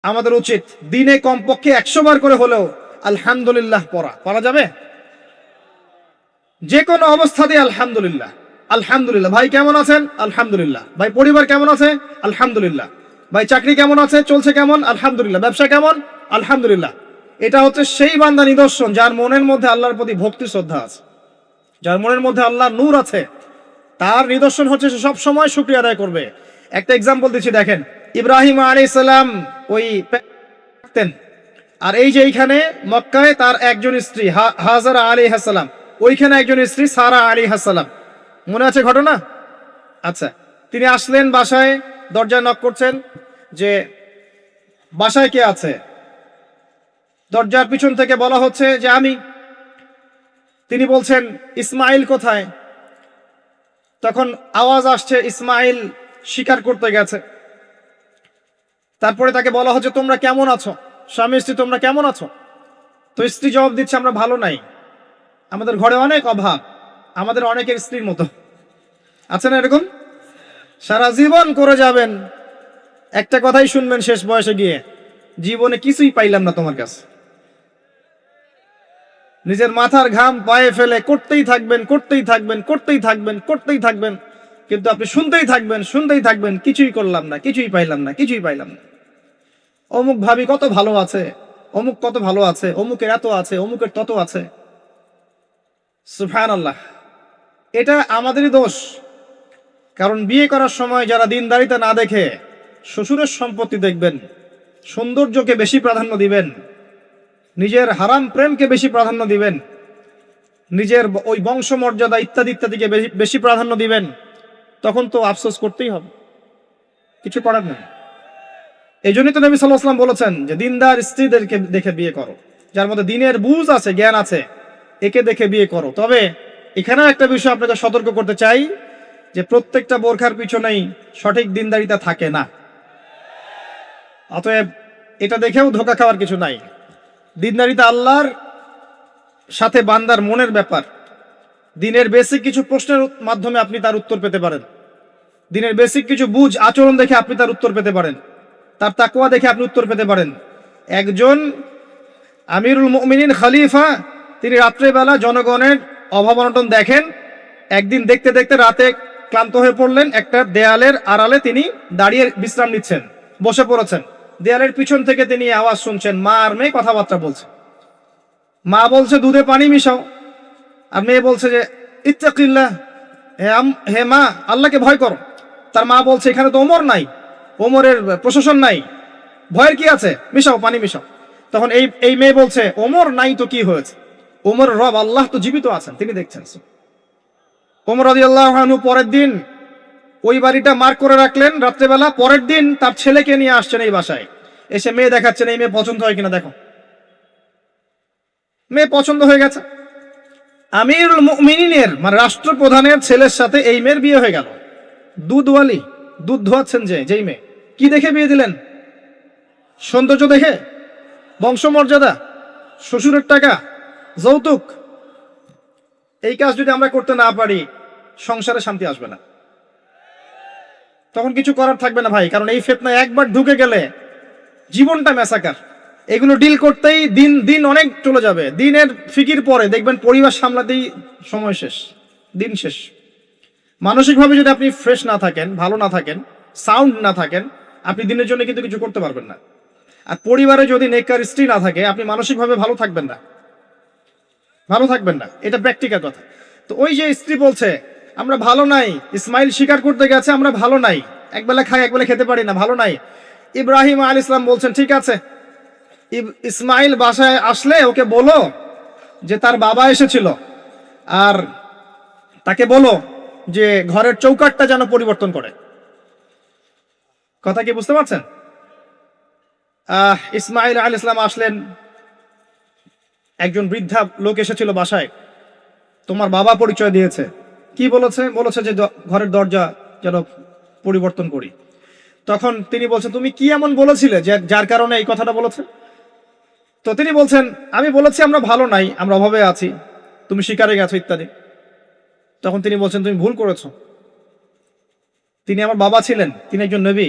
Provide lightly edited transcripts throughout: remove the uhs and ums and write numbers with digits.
আমাদের উচিত দিনে কমপক্ষে 100 বার করে হলেও আলহামদুলিল্লাহ পড়া যাবে। যে কোনো অবস্থাতে আলহামদুলিল্লাহ আলহামদুলিল্লাহ। ভাই কেমন আছেন? আলহামদুলিল্লাহ। ভাই পরিবার কেমন আছে? আলহামদুলিল্লাহ। ভাই চাকরি কেমন আছে, চলছে কেমন? আলহামদুলিল্লাহ। ব্যবসা কেমন? আলহামদুলিল্লাহ। এটা হচ্ছে সেই বান্দা নিদর্শন যার মনের মধ্যে আল্লাহর প্রতি ভক্তি শ্রদ্ধা আছে, যার মনের মধ্যে আল্লাহর নূর আছে। তার নিদর্শন হচ্ছে সে সব সময় শুকরিয়া আদায় করবে। একটা এক্সাম্পল দিচ্ছি, দেখেন ইব্রাহিম আলাইহিস সালাম ওই থাকতেন, আর এই যে এইখানে মক্কায় তার একজন স্ত্রী হাজারা আলাইহিস সালাম, ওইখানে একজন স্ত্রী সারা আলাইহিস সালাম। মনে আছে ঘটনা? আচ্ছা, তিনি আসলেন বাসায়, দরজায় নক করছেন যে বাসায় কে আছে? দরজার পিছন থেকে বলা হচ্ছে যে আমি। তিনি বলছেন ইসমাইল কোথায়? তখন আওয়াজ আসছে ইসমাইল শিকার করতে গেছে। তারপরে তাকে বলা হচ্ছে তোমরা কেমন আছো, স্বামী স্ত্রী তোমরা কেমন আছো? তো স্ত্রী জবাব দিচ্ছে আমরা ভালো নাই, আমাদের ঘরে অনেক অভাব, আমাদের অনেকের স্ত্রীর মতো। আছে না এরকম? সারা জীবন করে যাবেন, একটা কথাই শুনবেন শেষ বয়সে গিয়ে, জীবনে কিছুই পাইলাম না তোমার কাছে। নিজের মাথার ঘাম পায়ে ফেলে করতেই থাকবেন করতেই থাকবেন করতেই থাকবেন করতেই থাকবেন, কিন্তু আপনি শুনতেই থাকবেন কিছুই করলাম না, কিছুই পাইলাম না, কিছুই পাইলাম না। অমুক ভাবি কত ভালো আছে, অমুক কত ভালো আছে, অমুকের এত আছে, অমুকের তত আছে। সুবহানাল্লাহ। এটা আমাদেরই দোষ। কারণ বিয়ে করার সময় যারা দিনদারিতা না দেখে শ্বশুরের সম্পত্তি দেখবেন, সৌন্দর্যকে বেশি প্রাধান্য দিবেন, নিজের হারাম প্রেমকে বেশি প্রাধান্য দিবেন, নিজের ওই বংশমর্যাদা ইত্যাদি ইত্যাদিকে বেশি প্রাধান্য দিবেন, তখন তো আফসোস করতেই হবে, কিছু করার নেই। এই জন্যই তো নবী সাল্লাল্লাহু আলাইহি ওয়াসাল্লাম বলেছেন যে দিনদার স্ত্রীদেরকে দেখে বিয়ে করো, যার মধ্যে দিনের বুঝ আছে, জ্ঞান আছে, একে দেখে বিয়ে করো। তবে এখানেও একটা বিষয় আপনাকে সতর্ক করতে চাই যে প্রত্যেকটা বোরখার পিছনেই সঠিক দিনদারিতা থাকে না। অতএব এটা দেখেও ধোঁকা খাওয়ার কিছু নাই। দিনদারিতা আল্লাহর সাথে বান্দার মনের ব্যাপার। দিনের বেসিক কিছু প্রশ্নের মাধ্যমে আপনি তার উত্তর পেতে পারেন, দিনের বেসিক কিছু বুঝ আচরণ দেখে আপনি তার উত্তর পেতে পারেন, তার তাকওয়া দেখে আপনি উত্তর পেতে পারেন। একজন আমিরুল মুমিনিন খলিফা, তিনি রাত্রেবেলা জনগণের অভাব অনটন দেখেন। একদিন দেখতে দেখতে রাতে ক্লান্ত হয়ে পড়লেন, একটা দেয়ালের আড়ালে তিনি দাঁড়িয়ে বিশ্রাম নিচ্ছেন, বসে পড়েছেন। দেয়ালের পিছন থেকে তিনি আওয়াজ শুনছেন, মা আর মেয়ে কথাবার্তা বলছে। মা বলছে দুধে পানি মিশাও, আর মেয়ে বলছে যে ইত্তাকিল্লাহ, হে মা আল্লাহকে ভয় করো। তার মা বলছে এখানে তো ওমর নাই, ওমরের প্রশাসন নাই, ভয়ের কি আছে, মিশাও পানি মিশাও। তখন এই মেয়ে বলছে ওমর নাই তো কি হয়েছে, ওমর রব আল্লাহ তো জীবিত আছেন, তিনি দেখছেন। ওমর রাদিয়াল্লাহু আনহু পরের দিন ওই বাড়িটা মার্ক করে রাখলেন রাত্রেবেলা। পরের দিন তার ছেলেকে নিয়ে আসছেন এই বাসায়, এসে মেয়ে দেখাচ্ছেন, এই মেয়ে পছন্দ হয় কিনা দেখো। মেয়ে পছন্দ হয়ে গেছে। আমিরুল মুমিনিনের মানে রাষ্ট্রপ্রধানের ছেলের সাথে এই মেয়ের বিয়ে হয়ে গেল। দুধওয়ালি, দুধ ধোয়াচ্ছেন যেই মেয়ে। কি দেখে বিয়ে দিলেন? সৌন্দর্য দেখে? বংশমর্যাদা? শ্বশুরের টাকা? যৌতুক? এই কাজ যদি আমরা করতে না পারি, সংসারে শান্তি আসবে না, তখন কিছু করার থাকবে না ভাই। কারণ এই ফিতনায় একবার ঢুকে গেলে জীবনটা মেসাকার। এগুলো ডিল করতেই দিন দিন অনেক চলে যাবে। দিনের ফিকির পরে দেখবেন পরিবার সামলাতেই সময় শেষ, দিন শেষ। মানসিকভাবে যদি আপনি ফ্রেশ না থাকেন, ভালো না থাকেন, সাউন্ড না থাকেন, আপনি দিনের জন্য কিন্তু কিছু করতে পারবেন না। আর পরিবারে যদি নেককার স্ত্রী না থাকে, আপনি মানসিকভাবে ভালো থাকবেন না, এটা প্র্যাকটিক্যাল কথা। তো ওই যে স্ত্রী বলছে আমরা ভালো নাই, ইসমাইল শিকার করতে গেছে, আমরা ভালো নাই, একবেলা খাই একবেলা খেতে পারি না, ভালো নাই। ইব্রাহিম আলাইহিস সালাম বলছেন ঠিক আছে, ইসমাইল বাসায় আসলে ওকে বলো যে তার বাবা এসেছিল, আর তাকে বলো যে ঘরের চৌকাঠটা যেন পরিবর্তন করে। কথা কি বুঝতে পারছেন? ইসমাইল আলাইহিস সালাম আসলেন, একজন বৃদ্ধা লোক এসেছিল বাসায়, তোমার বাবা পরিচয় দিয়েছে। কি বলেছে? বলেছে যে ঘরের দরজা যেন পরিবর্তন করি। তখন তিনি বলছেন তুমি কি এমন বলেছিলে যার কারণে এই কথাটা বলেছে? তো তিনি বলছেন আমি বলেছি আমরা ভালো নাই, আমরা অভাবে আছি, তুমি শিকারে গেছো ইত্যাদি। তখন তিনি বলছেন তুমি ভুল করেছো, তিনি আমার বাবা ছিলেন, তিনি একজন নবী,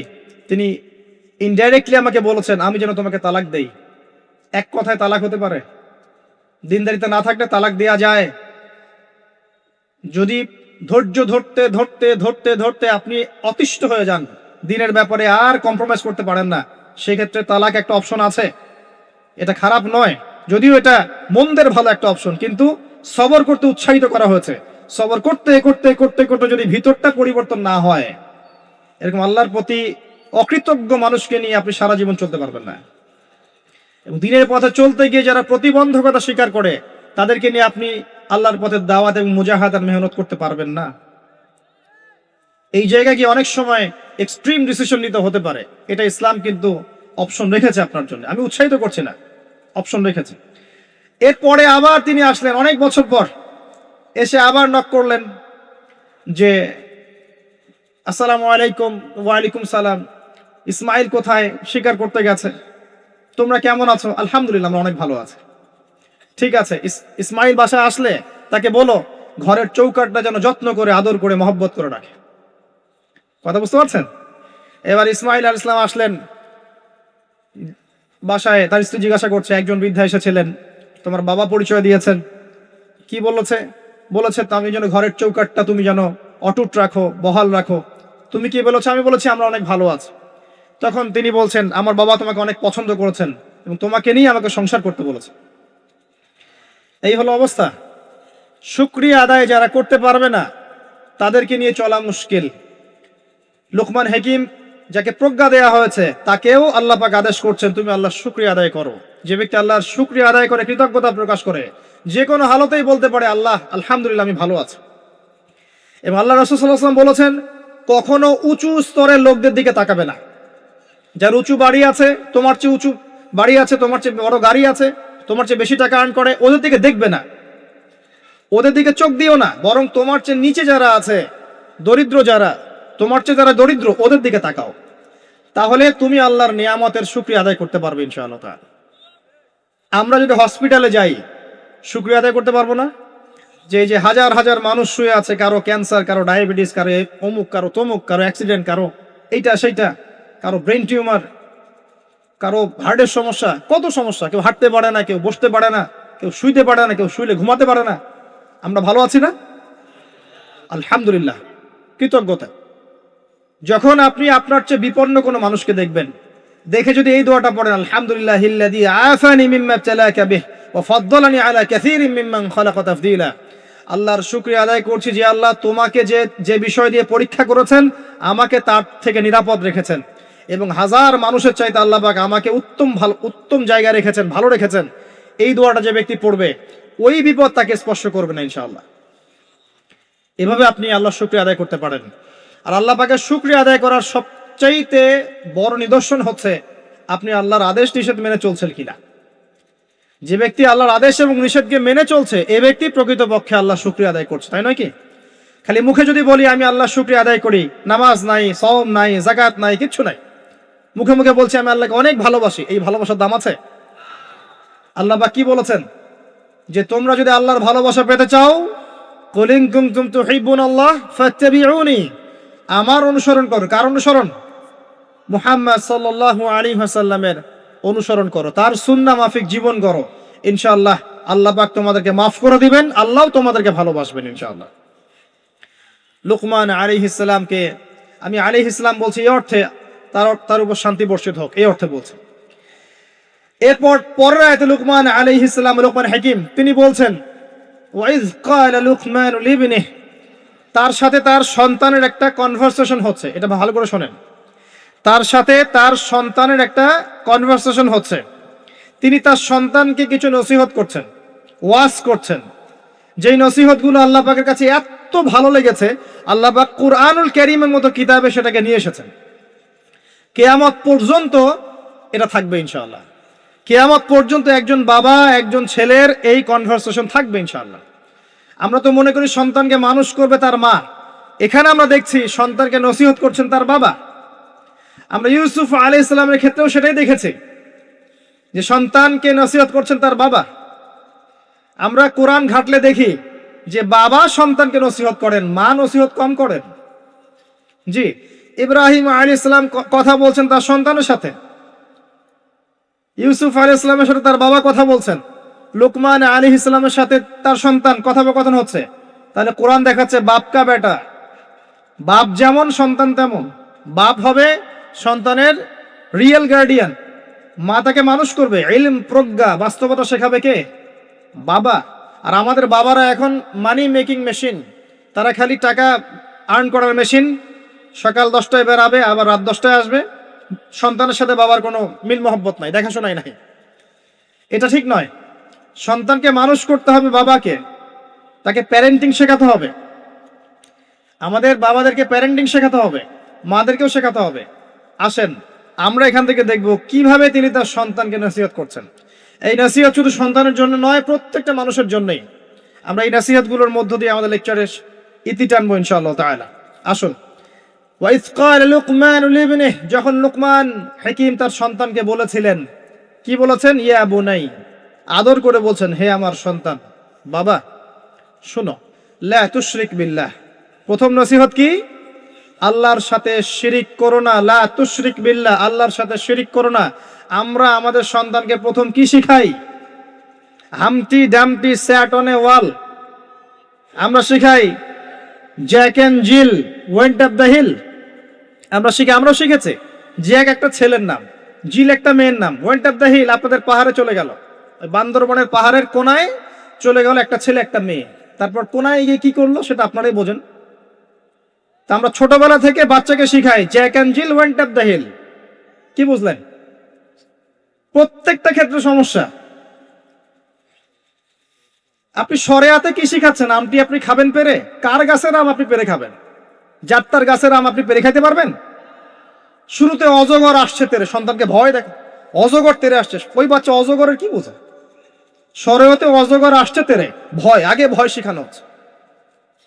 তিনি ইনডাইরেক্টলি আমাকে বলেছেন আমি যেন তোমাকে তালাক দেই। এক কথায় তালাক হতে পারে? দিনদারিতা না থাকলে তালাক দেয়া যায়? যদি ধৈর্য ধরতে ধরতে ধরতে ধরতে আপনি অতিষ্ঠ হয়ে যান, দিনের ব্যাপারে আর কম্প্রোমাইজ করতে পারেন না, সেক্ষেত্রে তালাক একটা অপশন আছে। এটা খারাপ নয়, যদিও এটা মন্দের ভালো একটা অপশন, কিন্তু সবর করতে উৎসাহিত করা হয়েছে। সবর করতে করতে করতে করতে যদি ভিতরটা পরিবর্তন না হয়, এরকম আল্লাহর প্রতি অকৃতজ্ঞ মানুষকে নিয়ে আপনি সারা জীবন চলতে পারবেন না। এবং দিনের পথে চলতে গিয়ে যারা প্রতিবন্ধকতা স্বীকার করে, তাদেরকে নিয়ে আপনি আল্লাহর পথে দাওয়াত এবং মুজাহাদার মেহনত করতে পারবেন না। এই জায়গায় গিয়ে অনেক সময় এক্সট্রিম ডিসিশন নিতে হতে পারে। এটা ইসলাম কিন্তু অপশন রেখেছে আপনার জন্য, আমি উৎসাহিত করছি না, অপশন রেখেছে। এরপরে আবার তিনি আসলেন অনেক বছর পর, এসে আবার নক করলেন যে আসসালামু আলাইকুম। ওয়ালাইকুম সালাম। ইসমাইল কোথায়? শিকার করতে গেছে। তোমরা কেমন আছো? আলহামদুলিল্লাহ, আমরা অনেক ভালো আছি। ঠিক আছে, ইসমাইল বাসায় আসলে তাকে বলো ঘরের চৌকাঠটা যেন যত্ন করে আদর করে মহব্বত করে রাখে। কথা বুঝতে পারছেন? এবার ইসমাইল আলাইহিস সালাম আসলেন বাসায়, তার স্ত্রী জিজ্ঞাসা করছে, একজন বৃদ্ধা এসেছিলেন, তোমার বাবা পরিচয় দিয়েছেন, কি বলেছে? বলেছে আমি যেন ঘরের চৌকাঠটা তুমি যেন অটুট রাখো, বহাল রাখো। তুমি কি বলেছো? আমি বলেছি আমরা অনেক ভালো আছি। তখন তিনি বলছেন, আমার বাবা তোমাকে অনেক পছন্দ করেছেন এবং তোমাকে নিয়ে আমাকে সংসার করতে বলেছে। এই হলো অবস্থা। শুকরিয়া আদায় যারা করতে পারবে না, তাদেরকে নিয়ে চলা মুশকিল। লুকমান হাকিম, যাকে প্রজ্ঞা দেয়া হয়েছে, তাকেও আল্লাহ পাক আদেশ করছেন তুমি আল্লাহর শুকরিয়া আদায় করো। যে ব্যক্তি আল্লাহর শুকরিয়া আদায় করে, কৃতজ্ঞতা প্রকাশ করে, যে কোনো হালতেই বলতে পারে আল্লাহ আলহামদুলিল্লাহ আমি ভালো আছি। এবং আল্লাহ রাসূল সাল্লাল্লাহু আলাইহি ওয়াসাল্লাম বলেছেন, কখনো উঁচু স্তরের লোকদের দিকে তাকাবে না। যার উঁচু বাড়ি আছে, তোমার চেয়ে উঁচু বাড়ি আছে, তোমার চেয়ে বড় গাড়ি আছে, তোমার চেয়ে বেশি টাকা আর্ন করে, ওদের দিকে দেখবে না, ওদের দিকে চোখ দিও না। বরং তোমার চেয়ে নিচে যারা আছে, দরিদ্র যারা, তোমার চেয়ে যারা দরিদ্র, ওদের দিকে তাকাও। তাহলে তুমি আল্লাহর নিয়ামতের শুকরিয়া আদায় করতে পারবে ইনশাআল্লাহ তাআলা। আমরা যদি হসপিটালে যাই, শুকরিয়া আদায় করতে পারবো না? যে যে হাজার হাজার মানুষ শুয়ে আছে, কারো ক্যান্সার, কারো ডায়াবেটিস, কারো অমুক, কারো তমুক, কারো অ্যাক্সিডেন্ট, কারো এইটা সেইটা, কারো ব্রেন টিউমার, কারো হার্টের সমস্যা, কত সমস্যা। কেউ হাঁটতে পারে না, কেউ বসতে পারে না, কেউ শুইতে পারে না, কেউ শুইলে ঘুমাতে পারে না। আমরা ভালো আছি না? আলহামদুলিল্লাহ, কৃতজ্ঞতা। যখন আপনি আপনার চেয়ে বিপন্ন কোনো মানুষকে দেখবেন, দেখে যদি এই দোয়াটা পড়েন, আলহামদুলিল্লাহিল্লাযী আফানি মিম্মা ইবতালাকা বিহি ওয়া ফাদ্দালানি আলা কাসীরিম মিম্মান খালাকা তাফদীলা। আল্লাহর শুকরিয়া আদায় করছি যে আল্লাহ তোমাকে যে বিষয় দিয়ে পরীক্ষা করেছেন, আমাকে তার থেকে নিরাপদ রেখেছেন, এবং হাজার মানুষের চাইতে আল্লাহ পাক আমাকে উত্তম জায়গায় রেখেছেন, ভালো রেখেছেন। এই দোয়াটা যে ব্যক্তি পড়বে, ওই বিপদ তাকে স্পর্শ করবে না ইনশাআল্লাহ। এভাবে আপনি আল্লাহর শুকরিয়া আদায় করতে পারেন। আর আল্লাহ পাকের শুকরিয়া আদায় করার সবচাইতে বড় নিদর্শন হচ্ছে আপনি আল্লাহর আদেশ নিষেধ মেনে চলছেন কিনা। যে ব্যক্তি আল্লাহর আদেশ এবং নিষেধকে মেনে চলছে, এ ব্যক্তি প্রকৃতপক্ষে আল্লাহর শুকরিয়া আদায় করছে, তাই নয় কি? খালি মুখে যদি বলি আমি আল্লাহর শুকরিয়া আদায় করি, নামাজ নাই, সওম নাই, যাকাত নাই, কিচ্ছু নাই, মুখে মুখে বলছি আমি আল্লাহকে অনেক ভালোবাসি, এই ভালোবাসার দাম আছে? আল্লাহ পাক কি বলেছেন? যে তোমরা যদি আল্লাহর ভালোবাসা পেতে চাও, কুল ইন কুনতুম তুহিব্বুনাল্লাহ ফাত্তাবিউনি, আমার অনুসরণ করো। কার অনুসরণ? মুহাম্মদ সাল্লাল্লাহু আলাইহি ওয়াসাল্লামের অনুসরণ করো, তার সুন্নাহ মাফিক জীবন করো। ইনশাআল্লাহ আল্লাহ পাক তোমাদেরকে মাফ করে দিবেন, আল্লাহও তোমাদেরকে ভালোবাসবেন ইনশাআল্লাহ। লুকমান আলাইহিস সালামকে আমি আলাইহিস সালাম বলছি এই অর্থে তার উপর শান্তি বর্ষিত হোক, এই অর্থে বলছি। এরপর পরের আয়াতে লুকমান আলাইহিস সালাম, লুকমান হাকিম, তিনি বলছেন ওয়াইজ ক্বালা লুকমান লিবনিহি, তার সাথে তার সন্তানের একটা কনভারসেশন হচ্ছে। এটা ভালো করে শোনেন, তার সাথে তার সন্তানের একটা কনভারসেশন হচ্ছে। তিনি তার সন্তানকে কিছু নসিহত করছেন, ওয়াজ করছেন। যেই নসিহতগুলো আল্লাহ পাকের কাছে এত ভালো লেগেছে, আল্লাহ পাক কুরআনুল কারীমের মতো কিতাবে সেটাকে নিয়ে এসেছেন। কিয়ামত পর্যন্ত এটা থাকবে ইনশাআল্লাহ। কিয়ামত পর্যন্ত একজন বাবা একজন ছেলের এই কনভারসেশন থাকবে ইনশাআল্লাহ। আমরা তো মনে করি সন্তানকে মানুষ করবে তার মা, এখানে আমরা দেখছি সন্তানকে নসিহত করছেন তার বাবা। আমরা ইউসুফ আলাইহিস সালামের ক্ষেত্রেও সেটাই দেখেছি, যে সন্তানকে নসিহত করছেন তার বাবা। আমরা কোরআন ঘাটলে দেখি যে বাবা সন্তানকে নসিহত করেন, মা নসিহত কম করেন। জি, ইব্রাহিম আলাইহিস সালাম কথা বলছেন তার সন্তানের সাথে, ইউসুফ আলাইহিস সালামের সাথে তার বাবা কথা বলছেন, লুকমান আলাইহিস সালামের সাথে তার সন্তান কথোপকথন হচ্ছে। তাহলে কোরআন দেখাচ্ছে বাপ কা বেটা, বাপ যেমন সন্তান তেমন। বাপ হবে সন্তানের রিয়েল গার্ডিয়ান, মা তাকে মানুষ করবে, ইলম প্রজ্ঞা বাস্তবতা শেখাবে কে? বাবা। আর আমাদের বাবারা এখন মানি মেকিং মেশিন, তারা খালি টাকা আর্ন করার মেশিন। সকাল 10টায় বেরাবে, আবার রাত 10টায় আসবে। সন্তানের সাথে বাবার কোনো মিল মহব্বত নাই, দেখাশোনাই নাই। এটা ঠিক নয়। সন্তানকে মানুষ করতে হবে বাবাকে, তাকে প্যারেন্টিং শেখাতে হবে। আমাদের বাবাদেরকে প্যারেন্টিং শেখাতে হবে, মাদেরকেও শেখাতে হবে। আসেন আমরা এখান থেকে দেখব কিভাবে তিনি তার সন্তানকে নসিহত করছেন। এই নসিহত শুধু সন্তানের জন্য নয়, প্রত্যেকটা মানুষের জন্যই। আমরা এই নসিহতগুলোর মধ্য দিয়ে আমাদের লেকচারের ইতি টানবো ইনশাআল্লাহ তাআলা। আসুন, ওয়াইজ ক্বালা লুকমান লিবনিহি, যখন লুকমান হাকিম তার সন্তানকে বলেছিলেন, কি বলেছেন? ইয়া বুনাই, আদর করে বলছেন, হে আমার সন্তান, বাবা শুনো, লা তুশরিক বিল্লাহ। প্রথম নসিহত কি? আল্লাহর সাথে শিরিক করো না। লা তুশরিক বিল্লাহ, আল্লাহর সাথে শিরিক করো না। আমরা আমাদের সন্তানকে প্রথম কি শিখাই? Humpty dumpty sat on a wall. আমরা শিখাই Jack and Jill went up the hill. আমরাও শিখেছি। জ্যাক একটা ছেলের নাম, জিল একটা মেয়ের নাম, ওয়েন্ট আপ দ্য হিল আপনাদের পাহাড়ে চলে গেল, বান্দরবনের পাহাড়ের কোনায় চলে গেল একটা ছেলে একটা মেয়ে। তারপর কোনায় গিয়ে কি করলো সেটা আপনারাই বোঝেন। তা আমরা ছোটবেলা থেকে বাচ্চাকে শিখাই Jack and Jill went up the hill. কি বুঝলেন? প্রত্যেকটা ক্ষেত্রে সমস্যা। আপনি শরিয়াতে কি শিখাচ্ছেন? আমটি আপনি খাবেন পেরে? কার গাছের আম আপনি পেরে খাবেন? যাত্রার গাছের আম আপনি পেরে খাইতে পারবেন? শুরুতে অজগর আসছে তেরে, সন্তানকে ভয় দেখে, অজগর তেরে আসছে। ওই বাচ্চা অজগরের কি বোঝে? শরিয়তে অজগর আসছে তেরে, ভয়, আগে ভয় শেখানো হচ্ছে।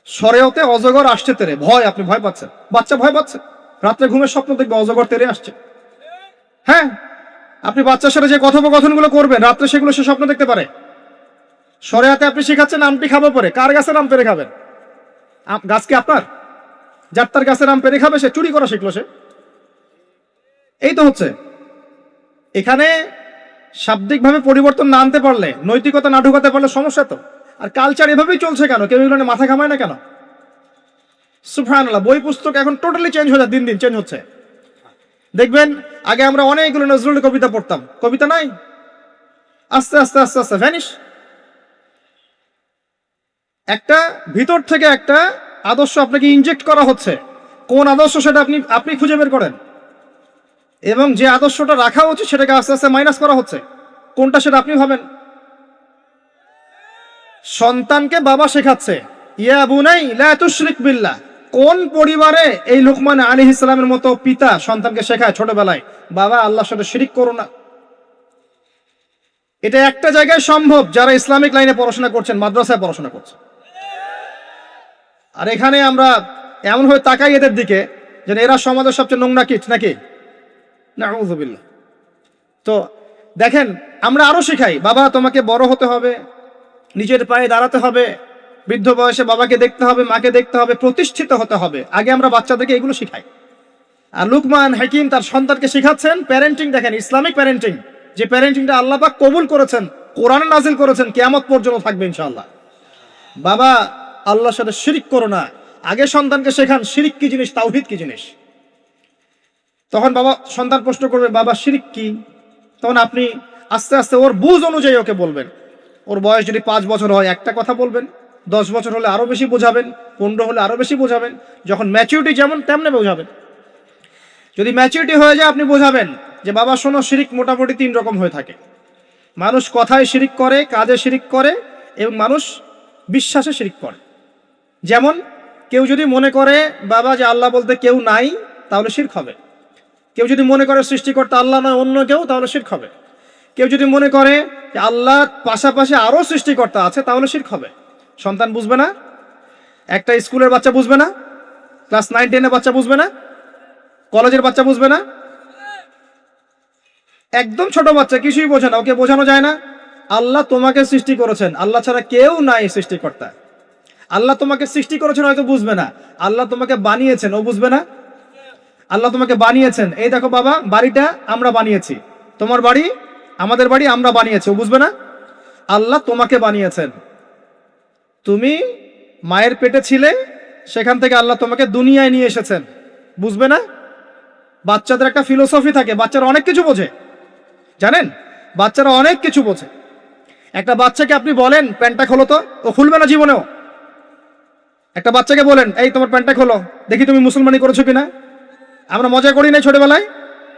শরিয়তে অজগর আসছে তেরে, ভয়, আপনি ভয় পাচ্ছেন, বাচ্চা ভয় পাচ্ছে, রাত্রে ঘুমের স্বপ্ন দেখবে অজগর তেরে আসছে। হ্যাঁ, আপনি বাচ্চার সাথে যে কথোপকথনগুলো করবেন রাত্রে, সেগুলো সে স্বপ্ন দেখতে পারে। শরিয়াতে আপনি শেখাচ্ছেন আমটি খাবো পরে, কার গাছের আম পেরে খাবেন? গাছ কি আপনার? যাত্রার গাছের আম পেরে খাবে? সে চুরি করা শিখলো সে। এই তো হচ্ছে এখানে শাব্দিকভাবে পরিবর্তন না আনতে পারলে, নৈতিকতা না ঢুকাতে পারলে সমস্যা তো। আর কালচার এভাবেই চলছে কেন? কেউ এগুলো নিয়ে মাথা ঘামায় না কেন? সুবহানাল্লাহ, বই পুস্তক এখন টোটালি চেঞ্জ হয়ে যায়, দিন দিন চেঞ্জ হচ্ছে। দেখবেন আগে আমরা অনেকগুলো নজরুলের কবিতা পড়তাম, কবিতা নাই, আস্তে আস্তে আস্তে আস্তে ভ্যানিশ। একটা ভিতর থেকে একটা আদর্শ আপনাকে ইনজেক্ট করা হচ্ছে। কোন আদর্শ সেটা আপনি খুঁজে বের করেন, এবং যে আদর্শটা রাখা উচিত সেটাকে আস্তে আস্তে মাইনাস করা হচ্ছে। কোনটা সেটা আপনি ভাবেন। সন্তানকে বাবা শেখাচ্ছে ইয়া বুনাই লা তুশরিক বিল্লাহ। কোন পরিবারে এই লুকমান আলাইহিস সালামের মতো পিতা সন্তানকে শেখায় ছোটবেলায়, বাবা আল্লাহর সাথে শিরিক করো না? এটা একটা জায়গায় সম্ভব, যারা ইসলামিক লাইনে পড়াশোনা করছেন, মাদ্রাসায় পড়াশোনা করছেন। আর এখানে আমরা এমন ভাবে তাকাই এদের দিকে যেন এরা সমাজের সবচেয়ে নোংরা কীট নাকি, নাউযুবিল্লাহ। তো দেখেন, আমরা আরো শিখাই বাবা তোমাকে বড় হতে হবে, নিজের পায়ে দাঁড়াতে হবে, বৃদ্ধ বয়সে বাবাকে দেখতে হবে, মাকে দেখতে হবে, প্রতিষ্ঠিত হতে হবে। আগে আমরা বাচ্চাদেরকে এগুলো শিখাই। আর লুকমান হাকিম তার সন্তানকে শিখাচ্ছেন প্যারেন্টিং। দেখেন ইসলামিক প্যারেন্টিং, যে প্যারেন্টিংটা আল্লাহ পাক কবুল করেছেন, কোরআনে নাজিল করেছেন, কিয়ামত পর্যন্ত থাকবে ইনশাআল্লাহ। বাবা আল্লাহর সাথে শিরিক করো না। আগে সন্তানকে শেখান শিরিক কি জিনিস, তাওহীদ কি জিনিস। তখন সন্তান প্রশ্ন করবে বাবা শিরিক কি, তখন আপনি আস্তে আস্তে ওর বুঝ অনুযায়ী ওকে বলবেন। ওর বয়স যদি 5 বছর হয় একটা কথা বলবেন, 10 বছর হলে আরো বেশি বোঝাবেন, 15 হলে আরো বেশি বোঝাবেন। যখন ম্যাচুরিটি যেমন তেমনি বোঝাবেন। যদি ম্যাচুরিটি হয়ে যায় আপনি বোঝাবেন যে বাবা শোনো, শিরিক মোটামুটি 3 রকম হয়ে থাকে। মানুষ কথায় শিরিক করে, কাজে শিরিক করে, এবং মানুষ বিশ্বাসে শিরিক করে। যেমন কেউ যদি মনে করে বাবা যে আল্লাহ বলতে কেউ নাই, তাহলে শিরক হবে। কেউ যদি মনে করে সৃষ্টিকর্তা আল্লাহ নয় অন্য কেউ, তাহলে শিরক হবে। কেউ যদি মনে করে যে আল্লাহর পাশাপাশি আরো সৃষ্টিকর্তা আছে, তাহলে শিরক হবে। সন্তান বুঝবে না, একটা স্কুলের বাচ্চা বুঝবে না, ক্লাস 9-10 এর বাচ্চা বুঝবে না, কলেজের বাচ্চা বুঝবে না, একদম ছোট বাচ্চা কিছুই বোঝে না, ওকে বোঝানো যায় না আল্লাহ তোমাকে সৃষ্টি করেছেন, আল্লাহ ছাড়া কেউ নাই সৃষ্টিকর্তা। আল্লাহ তোমাকে সৃষ্টি করেছেন হয়তো বুঝবে না, আল্লাহ তোমাকে বানিয়েছেন ও বুঝবে না। আল্লাহ তোমাকে বানিয়েছেন, এই দেখো বাবা বাড়িটা আমরা বানিয়েছি, তোমার বাড়ি আমাদের বাড়ি আমরা বানিয়েছি, ও বুঝবে না? আল্লাহ তোমাকে বানিয়েছেন, তুমি মায়ের পেটে ছিলে, সেখান থেকে আল্লাহ তোমাকে দুনিয়ায় নিয়ে এসেছেন, বুঝবে না? বাচ্চাদের একটা ফিলোসফি থাকে, বাচ্চারা অনেক কিছু বোঝে, জানেন? বাচ্চারা অনেক কিছু বোঝে। একটা বাচ্চাকে আপনি বলেন প্যান্টটা খোলো তো, ও খুলবে না জীবনেও। একটা বাচ্চাকে বলেন এই তোমার প্যান্টটা খোলো, দেখি তুমি মুসলমানি করেছো কিনা। আমরা মজা করি না ছোটবেলায়,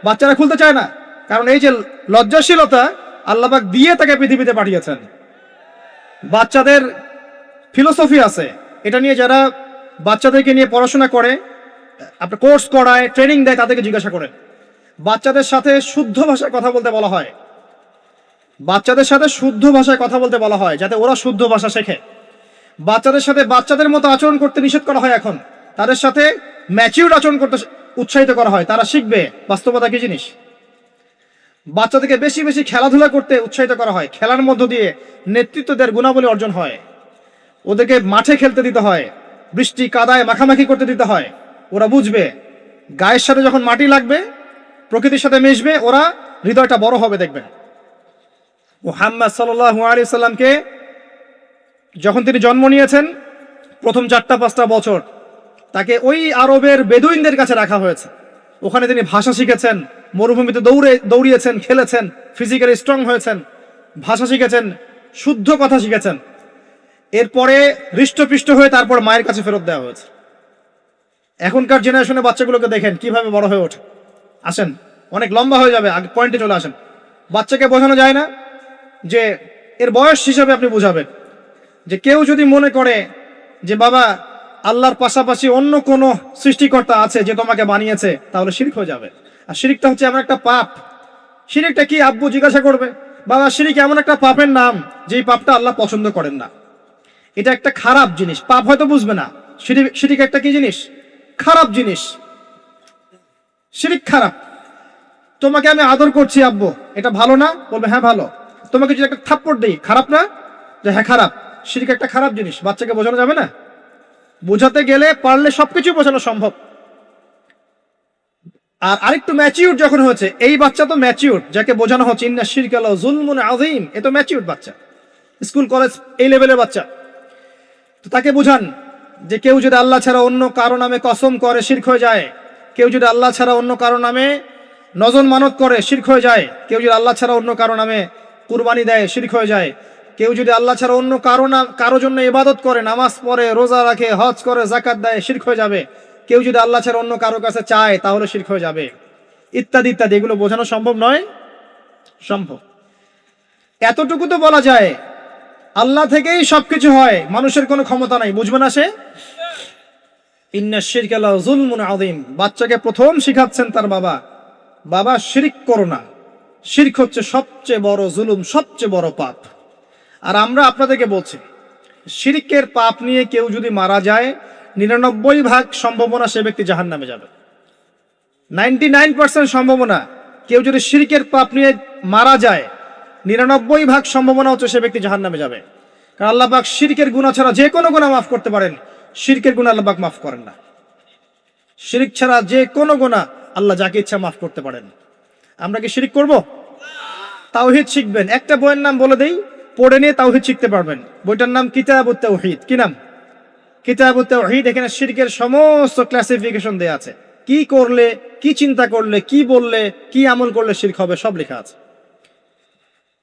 বাচ্চারা খুলতে চায় না, কারণ এই যে লজ্জাশীলতা আল্লাহ পাক দিয়ে তাকে পৃথিবীতে পাঠিয়েছেন। বাচ্চাদের ফিলোসফি আছে, এটা নিয়ে যারা বাচ্চাদেরকে নিয়ে পড়াশোনা করে, আপনার কোর্স করায়, ট্রেনিং দেয়, তাদেরকে জিজ্ঞাসা করেন। বাচ্চাদের সাথে শুদ্ধ ভাষায় কথা বলতে বলা হয়, বাচ্চাদের সাথে শুদ্ধ ভাষায় কথা বলতে বলা হয়, যাতে ওরা শুদ্ধ ভাষা শেখে। বাচ্চাদের সাথে বাচ্চাদের মতো আচরণ করতে নিষেধ করা হয়, এখন তাদের সাথে ম্যাচিউরড আচরণ করতে উৎসাহিত করা হয়, তারা শিখবে বাস্তবতা কি জিনিস। বাচ্চাদেরকে বেশি বেশি খেলাধুলা করতে উৎসাহিত করা হয়, খেলার মধ্য দিয়ে নেতৃত্ব দেওয়ার গুণাবলী অর্জন হয়। ওদেরকে মাঠে খেলতে দিতে হয়, বৃষ্টি কাদায় মাখামাখি করতে দিতে হয়, ওরা বুঝবে। গায়ের সাথে যখন মাটি লাগবে, প্রকৃতির সাথে মিশবে, ওরা হৃদয়টা বড় হবে। দেখবেন মুহাম্মদ সাল্লাল্লাহু আলাইহি সাল্লামকে যখন তিনি জন্ম নিয়েছেন, প্রথম 4-5টা বছর তাকে ওই আরবের বেদুইনদের কাছে রাখা হয়েছে। ওখানে তিনি ভাষা শিখেছেন, মরুভূমিতে দৌড়িয়েছেন, খেলেছেন, ফিজিক্যালি স্ট্রং হয়েছেন, ভাষা শিখেছেন, শুদ্ধ কথা শিখেছেন। এরপরে হৃষ্টপুষ্ট হয়ে তারপর মায়ের কাছে ফেরত দেওয়া হয়েছে। এখনকার জেনারেশনে বাচ্চাগুলোকে দেখেন কিভাবে বড় হয়ে ওঠে। আসেন, অনেক লম্বা হয়ে যাবে, আগে পয়েন্টে চলে আসেন। বাচ্চাকে বোঝানো যায় না, যে এর বয়স হিসাবে আপনি বুঝাবেন যে কেউ যদি মনে করে যে বাবা আল্লাহর পাশাপাশি অন্য কোনো সৃষ্টিকর্তা আছে যে তোমাকে বানিয়েছে, তাহলে শিরক হয়ে যাবে। আর শিরকটা হচ্ছে এমন একটা পাপ। শিরকটা কি আব্বু জিজ্ঞাসা করবে, বাবা শিরক এমন একটা পাপের নাম যেই পাপটা আল্লাহ পছন্দ করেন না। এটা একটা খারাপ জিনিস, পাপ হয়তো বুঝবে না। শিরক একটা কি জিনিস? খারাপ জিনিস। শিরক খারাপ। তোমাকে আমি আদর করছি আব্বু, এটা ভালো না? বলবে হ্যাঁ ভালো। তোমাকে যদি একটা থাপ্পড় দিই, খারাপ না? যে হ্যাঁ খারাপ। শিরক একটা খারাপ জিনিস, বাচ্চাকে বোঝানো যাবে না। বোঝাতে গেলে পারলে সবকিছু বোঝানো সম্ভব। আর আরেকটু ম্যাচিউর যখন হয়েছে, এই বাচ্চা তো ম্যাচিউর, যাকে বোঝানো হচ্ছে ইন্না শিরকা লাযুলমুন আযীম, এ তো ম্যাচিউর বাচ্চা, স্কুল কলেজ এই লেভেলের বাচ্চা। তো তাকে বোঝান যে কেউ যদি আল্লাহ ছাড়া অন্য কারো নামে কসম করে, শিরক হয়ে যায়। কেউ যদি আল্লাহ ছাড়া অন্য কারো নামে নজর মানত করে, শিরক হয়ে যায়। কেউ যদি আল্লাহ ছাড়া অন্য কারো নামে কুরবানি দেয়, শিরক হয়ে যায়। কেউ যদি আল্লাহ ছাড়া অন্য কারো জন্য ইবাদত করে, নামাজ পড়ে, রোজা রাখে, হজ করে, যাকাত দেয়, শিরক হয়ে যাবে। কেউ যদি আল্লাহ ছাড়া অন্য কারো কাছে চায়, তাহলে শিরক হয়ে যাবে, ইত্যাদি ইত্যাদি। এগুলো বোঝানো সম্ভব নয়? সম্ভব। এতটুকু তো বলা যায় আল্লাহ থেকেই সবকিছু হয়, মানুষের কোনো ক্ষমতা নাই। বুঝবে না সে? ইন্না শিরকা লাযুলমুন আযীম। বাচ্চাকে প্রথম শিখাচ্ছেন তার বাবা, বাবা শিরক করো না। শিরক হচ্ছে সবচেয়ে বড় জুলুম, সবচেয়ে বড় পাপ। আর আমরা আপনাদেরকে বলছি, শিরকের পাপ নিয়ে কেউ যদি মারা যায়, 99% সম্ভাবনা সে ব্যক্তি জাহান্নামে যাবে। 99% সম্ভাবনা কেউ যদি শিরকের পাপ নিয়ে মারা যায়, 99% সম্ভাবনা হচ্ছে সে ব্যক্তি জাহান্নামে যাবে। কারণ আল্লাহ পাক শিরকের গুনাহ ছাড়া যে কোনো গুনাহ মাফ করতে পারেন, শিরকের গুনাহ আল্লাহ পাক মাফ করেন না। শিরক ছাড়া যে কোনো গুনাহ আল্লাহ যাকে ইচ্ছা মাফ করতে পারেন। আমরা কি শিরক করব? তাওহীদ শিখবেন। একটা বইয়ের নাম বলে দেই, পড়ে নিয়ে তাওহীদ শিখতে পারবেন। বইটার নাম কিতাবুত তাওহীদ। কি নাম? কিতাবুত তাওহীদ। এখানে শিরকের সমস্ত ক্লাসিফিকেশন দেয়া আছে, কি করলে, কি চিন্তা করলে, কি বললে, কি আমল করলে শিরক হবে, সব লেখা আছে।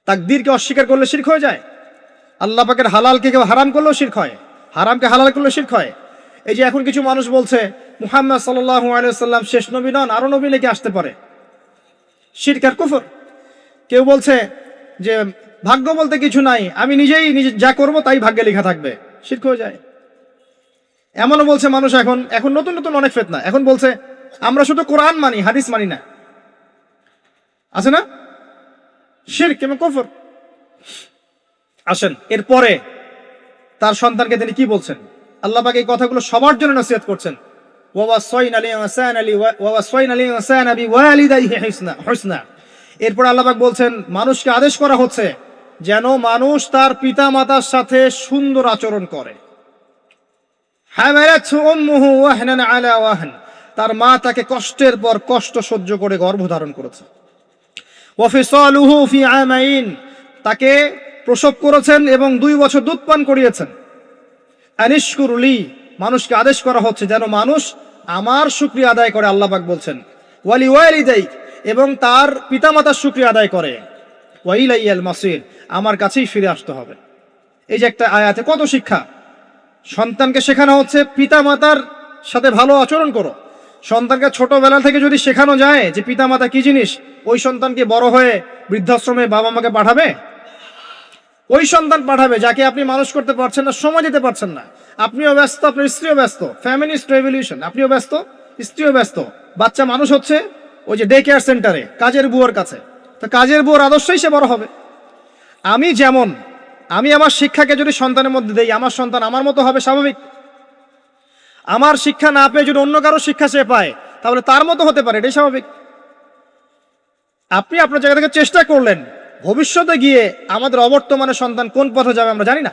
তাকদীরকে অস্বীকার করলে শিরক হয়ে যায়। আল্লাহ পাকের হালালকে কেউ হারাম করলেও শিরক হয়, হারামকে হালাল করলেও শিরক হয়। এই যে এখন কিছু মানুষ বলছে মুহাম্মদ সাল্লাল্লাহু আলাইহি ওয়াসাল্লাম শেষ নবী নন, আরো নবী নাকি আসতে পারে। শিরক আর কুফর। কেউ বলছে যে ভাগ্য বলতে কিছু নাই, আমি নিজে যা করব তাই ভাগ্যে লেখা থাকবে, শিরক হয়ে যায়। এমনও বলছে মানুষ, এখন নতুন নতুন অনেক ফিতনা। এখন বলছে আমরা শুধু কোরআন মানি, হাদিস মানি না। আছে না? শিরক এবং কুফর। আসেন, এরপরে তার সন্তানকে তিনি কি বলছেন? আল্লাহ পাক এই কথাগুলো সবার জন্য নসিহত করছেন। এরপর আল্লাহ পাক বলছেন মানুষকে আদেশ করা হচ্ছে যেন মানুষ তার পিতা মাতার সাথে সুন্দর আচরণ করে। তার মা তাকে কষ্টের পর কষ্ট সহ্য করে গর্ভধারণ করেছে। ওয়া ফিসালুহু ফি আমাইন, তাকে প্রসব করেছেন এবং 2 বছর দুধ পান করিয়েছেন। আনিশকুরলি, মানুষকে আদেশ করা হচ্ছে যেন মানুষ আমার শুকরিয়া আদায় করে, আল্লাহ পাক বলছেন। ওয়ালি ওয়ালিদাইক, এবং তার পিতামাতার শুকরিয়া আদায় করে। ওয়া ইলাইয়াল মাসির, আমার কাছেই ফিরে আসতে হবে। এই যে একটা আয়াতে কত শিক্ষা। সন্তানকে শেখানো হচ্ছে পিতামাতার সাথে ভালো আচরণ করো। সন্তানকে ছোটবেলা থেকে যদি শেখানো যায় যে পিতামাতা কি জিনিস, ওই সন্তানকে বড় হয়ে বৃদ্ধাশ্রমে বাবা মাকে পাঠাবে? ওই সন্তান পাঠাবে যাকে আপনি মানুষ করতে পারছেন না, সময় দিতে পারছেন না। আপনিও ব্যস্ত, আপনার স্ত্রীও ব্যস্ত, ফ্যামিলিস্ট রেভলিউশন, আপনিও ব্যস্ত, স্ত্রীও ব্যস্ত। বাচ্চা মানুষ হচ্ছে ওই যে ডে কেয়ার সেন্টারে কাজের বুয়োর কাছে। তো কাজের বুয়োর আদর্শই সে বড় হবে। আমি আমার শিক্ষাকে যদি সন্তানের মধ্যে দেই, আমার সন্তান আমার মতো হবে স্বাভাবিক। আমার শিক্ষা না পেয়ে যদি অন্য কারো শিক্ষা সে পায়, তাহলে তার মতো হতে পারে, এটাই স্বাভাবিক। আপনি আপনার জায়গা থেকে চেষ্টা করলেন, ভবিষ্যতে গিয়ে আমাদের অবর্তমানের সন্তান কোন পথে যাবে আমরা জানি না।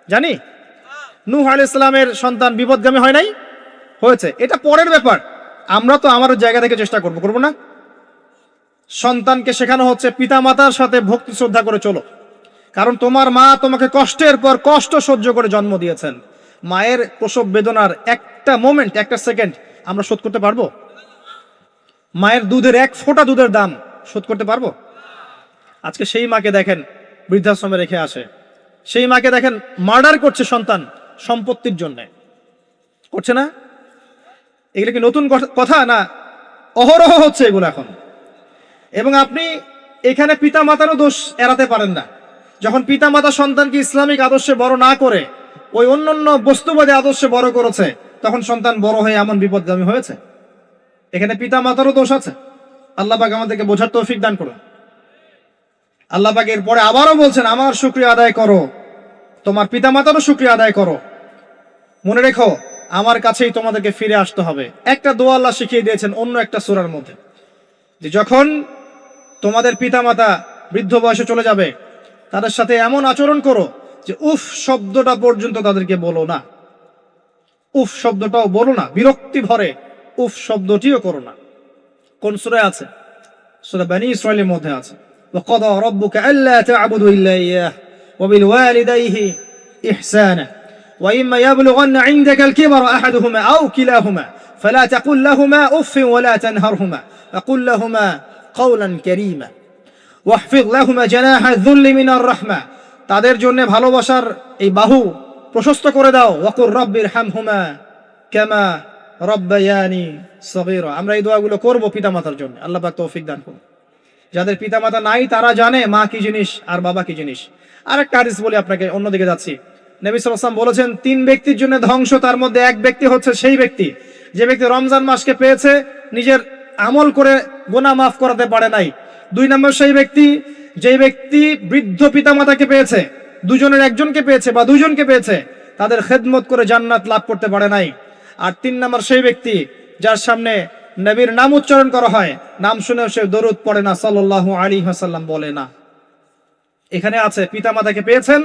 জানি নূহ আলাইহিস সালামের সন্তান বিপদগামী হয় নাই? হয়েছে, এটা পরের ব্যাপার। আমরা তো আমার জায়গা থেকে চেষ্টা করব না? সন্তানকে শেখানো হচ্ছে পিতামাতার সাথে ভক্তি শ্রদ্ধা করে চলো, কারণ তোমার মা তোমাকে কষ্টের পর কষ্ট সহ্য করে জন্ম দিয়েছেন। মায়ের প্রসব বেদনার একটা মোমেন্ট, একটা সেকেন্ড আমরা শোধ করতে পারবো? মায়ের দুধের 1 ফোঁটা দুধের দাম শোধ করতে পারবো? আজকে সেই মাকে দেখেন বৃদ্ধাশ্রমে রেখে আসে, সেই মাকে দেখেন মার্ডার করছে সন্তান সম্পত্তির জন্য, করছে না? এগুলো কি নতুন কথা না? অহরহ হচ্ছে এগুলো এখন। এবং আপনি এখানে পিতা মাতারও দোষ এড়াতে পারেন না। যখন পিতা মাতা সন্তানকে ইসলামিক আদর্শে বড় না করে ওই অন্যান্য বস্তুবাদী আদর্শে বড় করেছে, তখন সন্তান বড় হয়ে এমন বিপদগামী হয়েছে। এখানে পিতা মাতারও দোষ আছে। আল্লাহ পাক আমাদেরকে বোঝার তৌফিক দান করুন। আল্লাহ পাক এরপরে আবারও বলছেন, আমার শুকরিয়া আদায় করো, তোমার পিতা মাতারও শুকরিয়া আদায় করো। মনে রেখো, আমার কাছেই তোমাদেরকে ফিরে আসতে হবে। একটা দোয়া আল্লাহ শিখিয়ে দিয়েছেন অন্য একটা সূরার মধ্যে, যে যখন তোমাদের পিতা মাতা বৃদ্ধ বয়সে চলে যাবে, তাদের সাথে এমন আচরণ করো যে উফ শব্দটা পর্যন্ত তাদেরকে বলো না। উফ শব্দটাও বলো না, বিরক্তি ভরে উফ শব্দটিও করো না। কোন সূরায় আছে? সূরা বনী ইসরাঈলের মধ্যে আছে। وقضى ربك ألا تعبدوا إلا إياه وبالوالديه إحسانا وإما يبلغن عندك الكبر أحدهما أو كلاهما فلا تقل لهما أف ولا تنهرهما وقل لهما قولا كريما واحفظ لهما جناح الذل من الرحمة, তাদের জন্য ভালোবাসার এই বাহু প্রশস্ত করে দাও। ওয়াকুর রব্বিরহামহুমা কামা রব্বায়ানি সগীরা। আমরা এই দোয়াগুলো করব পিতামাতার জন্য। আল্লাহ পাক তৌফিক দান করুন। যাদের পিতামাতা নাই তারা জানে মা কি জিনিস আর বাবা কি জিনিস। আরেকটা হাদিস বলি আপনাকে, অন্যদিকে যাচ্ছি। নবী সাল্লাল্লাহু আলাইহি ওয়াসাল্লাম বলেছেন 3 ব্যক্তির জন্য ধ্বংস, তার মধ্যে এক ব্যক্তি হচ্ছে সেই ব্যক্তি যে ব্যক্তি রমজান মাসকে পেয়েছে, নিজের আমল করে গুনাহ মাফ করাতে পারে নাই। 2 নম্বর সেই ব্যক্তি যে ব্যক্তি বৃদ্ধ পিতামাতাকে পেয়েছে, দুজনের একজনকে পেয়েছে বা দুজনকে পেয়েছে, তাদের খেদমত করে জান্নাত লাভ করতে পারে নাই। আর 3 নম্বর সেই ব্যক্তি যার সামনে নবীর নাম উচ্চারণ করা হয়, নাম শুনে সে দরুদ পড়ে না, সাল্লাল্লাহু আলাইহি ওয়াসাল্লাম বলে না। এখানে আছে পিতামাতাকে পেয়েছেন,